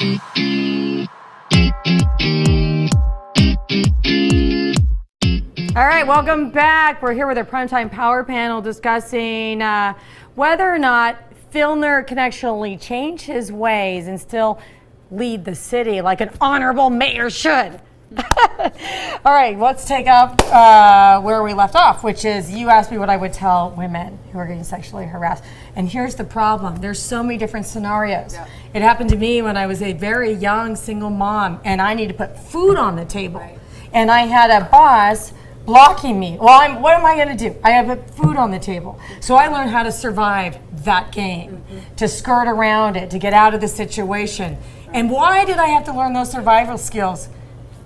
All right, welcome back. We're here with our Primetime Power Panel discussing whether or not Filner can actually change his ways and still lead the city like an honorable mayor should. All right, let's take up where we left off, which is you asked me what I would tell women who are getting sexually harassed. And here's the problem. There's so many different scenarios. Yeah. It happened to me when I was a very young single mom and I needed to put food on the table. Right. And I had a boss blocking me. Well, what am I going to do? I have food on the table. So I learned how to survive that game, to skirt around it, to get out of the situation. And why did I have to learn those survival skills?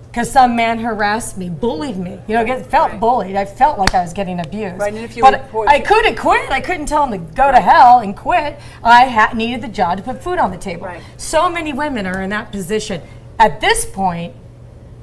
Because some man harassed me, bullied me. You know, felt bullied. I felt like I was getting abused. Right, and if you I couldn't quit. I couldn't tell him to go to hell and quit. I needed the job to put food on the table. Right. So many women are in that position. At this point,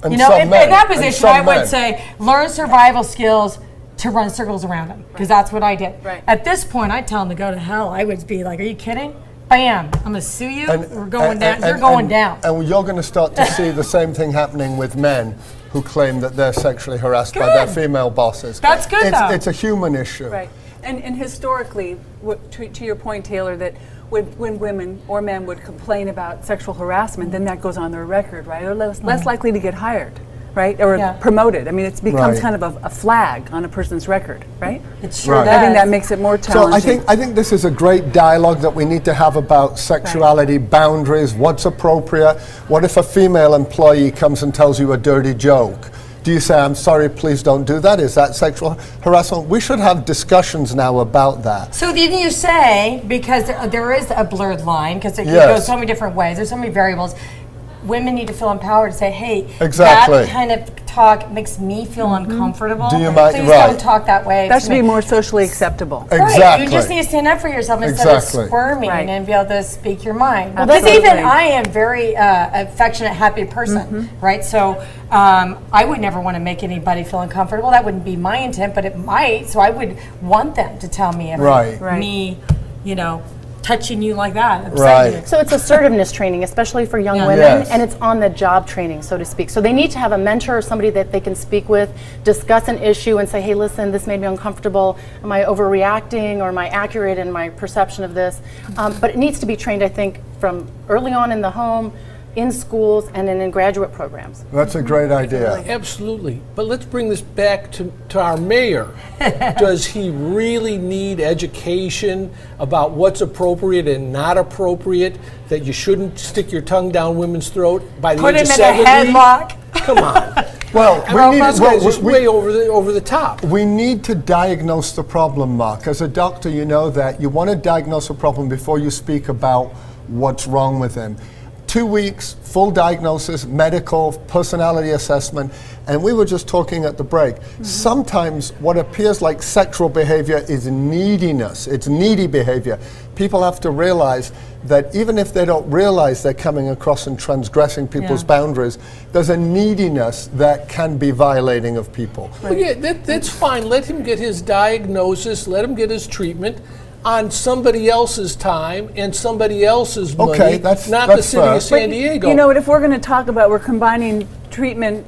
and you know, in that position, I would say learn survival skills to run circles around them, because that's what I did. Right. At this point, I'd tell them to go to hell. I would be like, are you kidding? Bam, I'm going to sue you. We're going down. You're going down. And you're going to start to see the same thing happening with men who claim that they're sexually harassed by their female bosses. That's good, though. It's a human issue. Right. And historically, to your point, Taylor, that when women or men would complain about sexual harassment, then that goes on their record, right? Or less likely to get hired, right? Or promoted. I mean, it becomes kind of a flag on a person's record, right? It sure does. I think that makes it more challenging. So I think this is a great dialogue that we need to have about sexuality, boundaries, what's appropriate. What if a female employee comes and tells you a dirty joke? Do you say, I'm sorry, please don't do that? Is that sexual harassment? We should have discussions now about that. So didn't you say, because there is a blurred line, because it goes so many different ways, there's so many variables, women need to feel empowered to say, hey, that kind of talk makes me feel uncomfortable. Do you mind? Please don't talk that way. That should be more socially acceptable. Exactly. Right. You just need to stand up for yourself instead of squirming and be able to speak your mind. Because even I am very affectionate, happy person, right? So I would never want to make anybody feel uncomfortable. That wouldn't be my intent, but it might. So I would want them to tell me if me, you know, touching you like that. Right. So it's assertiveness training, especially for young women, and it's on the job training, so to speak. So they need to have a mentor or somebody that they can speak with, discuss an issue and say, hey, listen, this made me uncomfortable. Am I overreacting, or am I accurate in my perception of this? But it needs to be trained, I think, from early on in the home, in schools, and then in graduate programs. That's a great idea. Absolutely. But let's bring this back to our mayor. Does he really need education about what's appropriate and not appropriate, that you shouldn't stick your tongue down women's throat by the age of 70? Put him in a headlock. Come on. Well, way over the top. We need to diagnose the problem, Mark. As a doctor, you know that. You want to diagnose a problem before you speak about what's wrong with him. 2 weeks, full diagnosis, medical, personality assessment, and we were just talking at the break. Sometimes what appears like sexual behavior is neediness. It's needy behavior. People have to realize that even if they don't realize they're coming across and transgressing people's boundaries, there's a neediness that can be violating of people. Well, yeah, that's fine. Let him get his diagnosis, let him get his treatment on somebody else's time and somebody else's money, that's the city of San Diego. You know what, if we're going to talk about, we're combining treatment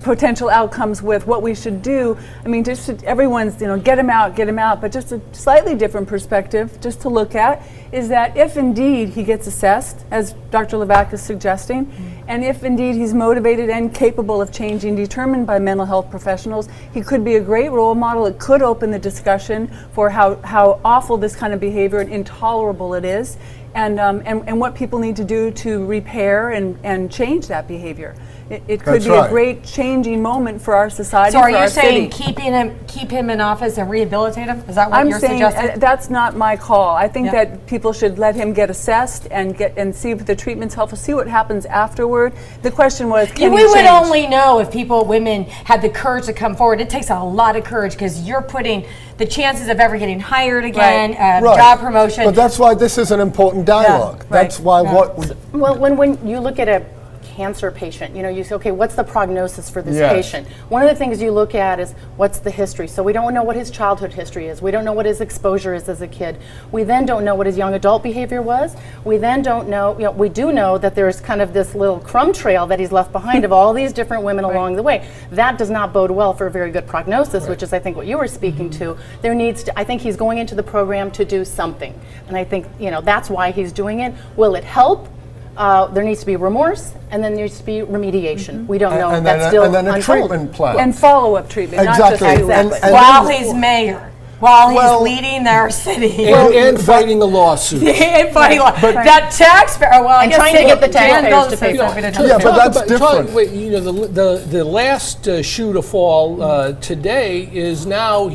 potential outcomes with what we should do, I mean, just everyone's, you know, get him out, but just a slightly different perspective just to look at is that if indeed he gets assessed, as Dr. Levack is suggesting, and if indeed he's motivated and capable of changing, determined by mental health professionals, he could be a great role model. It could open the discussion for how awful this kind of behavior and intolerable it is, and what people need to do to repair and change that behavior. It could be a great changing moment for our society. So are you saying keep him in office and rehabilitate him? Is that what you're suggesting? That's not my call. I think that people should let him get assessed and see if the treatment's helpful, see what happens afterward. The question was, can he change? We would only know if women had the courage to come forward. It takes a lot of courage because you're putting the chances of ever getting hired again, job promotion. But that's why this is an important dialogue. That's why Well, when you look at a cancer patient, you know, you say, okay, what's the prognosis for this Yes. patient? One of the things you look at is what's the history. So we don't know what his childhood history is. We don't know what his exposure is as a kid. We then don't know what his young adult behavior was. We then don't know, you know, we do know that there's kind of this little crumb trail that he's left behind of all these different women along the way. That does not bode well for a very good prognosis, which is, I think, what you were speaking to. There needs to, I think he's going into the program to do something. And I think, you know, that's why he's doing it. Will it help? There needs to be remorse, and then there needs to be remediation. We don't know. And That's then, still and then a untold. treatment plan. And follow-up treatment, Exactly. not just And While then- he's mayor, while he's Well- leading our city. And fighting the lawsuit. And fighting that taxpayer. Well, I And guess trying to get the Dan taxpayers goes to pay say for it. something to Yeah, talk but about. that's different. Wait, you know, the last shoe to fall today is now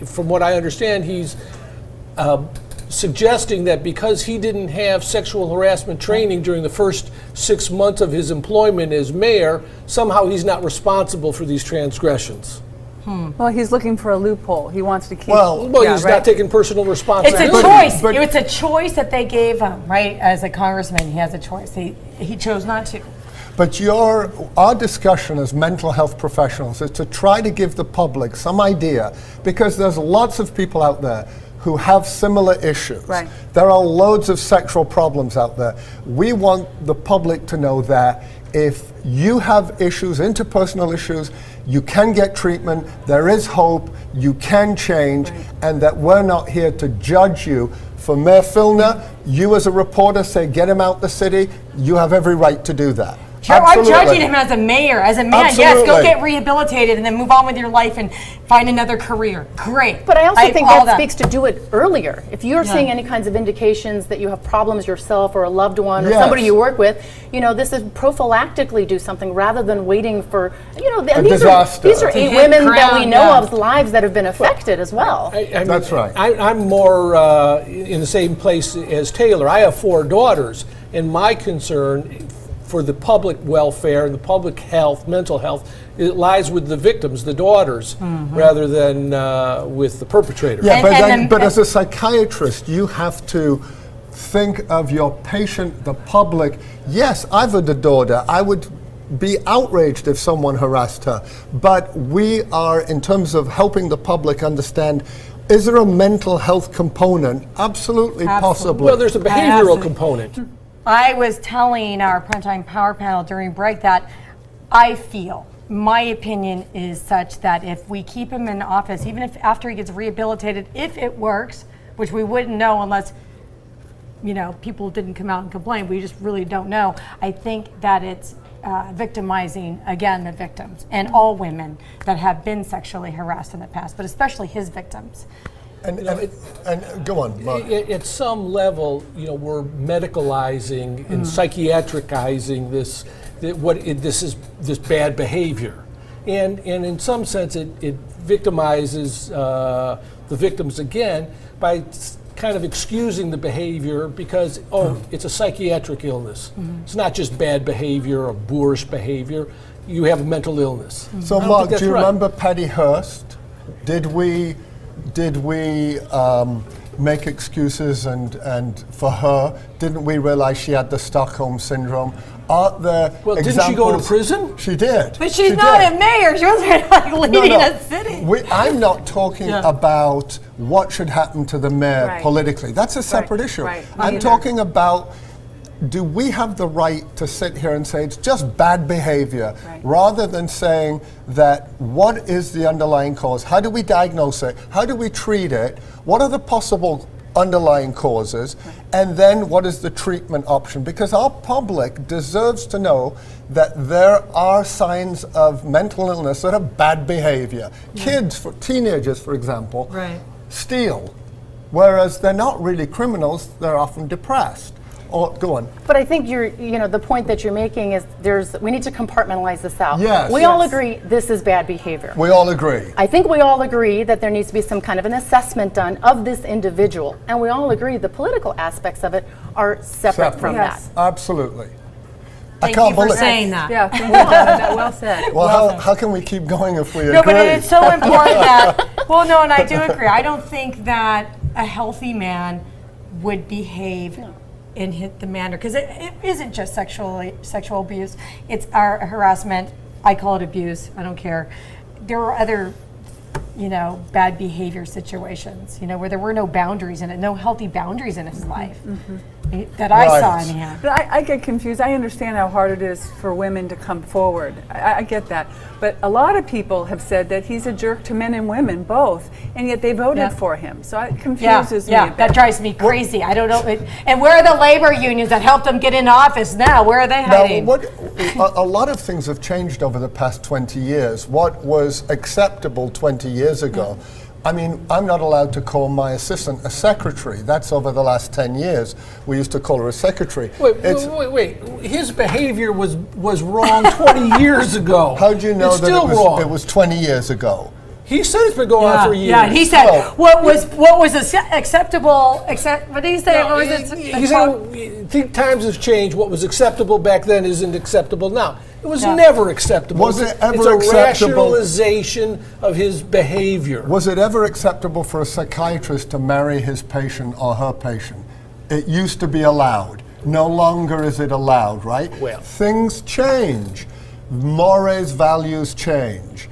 from what I understand, he's suggesting that because he didn't have sexual harassment training during the first 6 months of his employment as mayor, somehow he's not responsible for these transgressions. Well, he's looking for a loophole. He wants to keep. Well, Well, yeah, he's right. not taking personal It's responsibility. a choice. but- It's a choice that they gave him, right? As a congressman, he has a choice. He chose not to. But our discussion as mental health professionals is to try to give the public some idea, because there's lots of people out there who have similar issues. Right. There are loads of sexual problems out there. We want the public to know that if you have issues, interpersonal issues, you can get treatment, there is hope, you can change, and that we're not here to judge you. For Mayor Filner, you as a reporter say, get him out the city, you have every right to do that. Sure, I'm Absolutely. judging him as a mayor, as a man. Yes, go Absolutely. get rehabilitated and then move on with your life and find another career. Great. But I also think all that speaks to do it earlier. If you're seeing any kinds of indications that you have problems yourself or a loved one or Yes. somebody you work with, you know, this is prophylactically do something rather than waiting for, you know, and disaster. these are To 8 hit women that we ground, know yeah. of, lives that have been affected as well. I mean, That's right. I'm more in the same place as Taylor. I have 4 daughters, and my concern for the public welfare and the public health, mental health, it lies with the victims, the daughters, rather than with the perpetrators. Yeah, And- but, and then, then- but as a psychiatrist, you have to think of your patient, the public. Yes, I've had a daughter. I would be outraged if someone harassed her. But we are, in terms of helping the public understand, is there a mental health component? Absolutely, possibly. Well, there's a behavioral Absolutely. component. I was telling our Primetime Power Panel during break that I feel, my opinion is such that if we keep him in office, even if after he gets rehabilitated, if it works, which we wouldn't know unless, you know, people didn't come out and complain, we just really don't know. I think that it's victimizing, again, the victims and all women that have been sexually harassed in the past, but especially his victims. and go on, Mark. At some level, you know, we're medicalizing and psychiatricizing this bad behavior, and in some sense, it victimizes the victims again by kind of excusing the behavior because it's a psychiatric illness. It's not just bad behavior or boorish behavior. You have a mental illness. So, I don't Mark, think that's do you right. remember Patty Hearst? Did we make excuses and for her? Didn't we realize she had the Stockholm syndrome? Are there Well, didn't she go to examples- prison? She did. But she's She not did. a mayor. She wasn't like leading a city. I'm not talking about what should happen to the mayor Right. politically. That's a separate Right, issue. right. Me I'm either. talking about, do we have the right to sit here and say it's just bad behavior, Right. rather than saying that what is the underlying cause? How do we diagnose it? How do we treat it? What are the possible underlying causes? And then what is the treatment option? Because our public deserves to know that there are signs of mental illness that are bad behavior. Kids, teenagers, for example, steal, whereas they're not really criminals, they're often depressed. Or, go on. But I think the point that you're making is we need to compartmentalize this out. Yes. We all agree this is bad behavior. We all agree. I think we all agree that there needs to be some kind of an assessment done of this individual. And we all agree the political aspects of it are separate from Yes. that. Absolutely. Thank you for saying that. Yeah, thank you, Donna. Well said. Well, how can we keep going if we agree? No, but it's so important that, well, no, and I do agree. I don't think that a healthy man would behave in the manner, because it isn't just sexual abuse, it's our harassment. I call it abuse, I don't care. There are other, bad behavior situations, where there were no boundaries in it, no healthy boundaries in his life that I saw in him. But I get confused. I understand how hard it is for women to come forward. I get that. But a lot of people have said that he's a jerk to men and women, both, and yet they voted for him. So it confuses me a bit. That drives me crazy. I don't know. And where are the labor unions that helped him get into office now? Where are they hiding? A lot of things have changed over the past 20 years. What was acceptable 20 years ago, I mean, I'm not allowed to call my assistant a secretary. That's over the last 10 years. We used to call her a secretary. Wait. His behavior was wrong 20 years ago. How do you know it's that still wrong. It was 20 years ago? He said it's been going on for years. Yeah, he said what was acceptable. What did he say? He said, think times have changed. What was acceptable back then isn't acceptable now. It was never acceptable. Was it ever it's a rationalization of his behavior. Was it ever acceptable for a psychiatrist to marry his patient or her patient? It used to be allowed. No longer is it allowed, right? Well, things change. Mores, values change.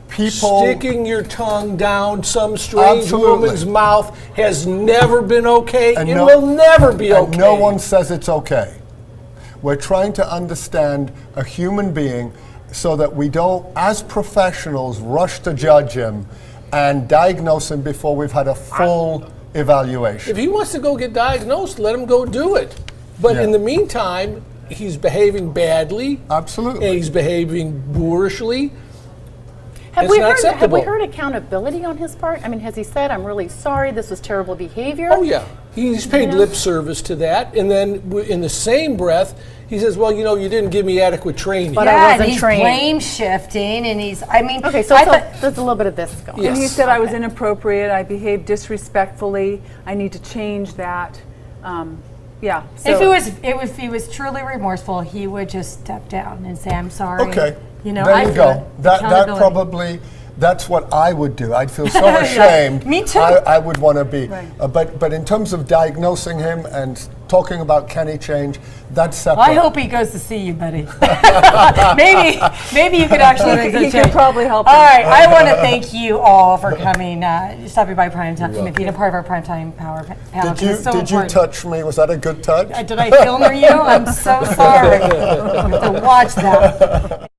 People sticking your tongue down some strange woman's mouth has never been okay. It will never be okay. No one says it's okay. We're trying to understand a human being so that we don't, as professionals, rush to judge him and diagnose him before we've had a full evaluation. If he wants to go get diagnosed, let him go do it. But in the meantime, he's behaving badly. Absolutely. And he's behaving boorishly. Have we heard accountability on his part? I mean, has he said, I'm really sorry, this was terrible behavior? Oh, yeah. He's paid lip service to that. And then in the same breath, he says, well, you didn't give me adequate training. But I wasn't he's trained. blame shifting, and okay, so there's a little bit of this going on. Yes. And he said I was inappropriate, I behaved disrespectfully, I need to change that. So. If he was truly remorseful, he would just step down and say, I'm sorry. Okay. There you go. That's what I would do. I'd feel so ashamed. Me too. I would want to be. Right. But in terms of diagnosing him and talking about can he change, that's separate. Well, I hope he goes to see you, buddy. maybe you could actually make that change. He could probably help All him. right, I want to thank you all for coming, stopping by Primetime, and being a part of our Primetime Power panel. Did you touch me? Was that a good touch? Did I filmer you? I'm so sorry. I have to watch that.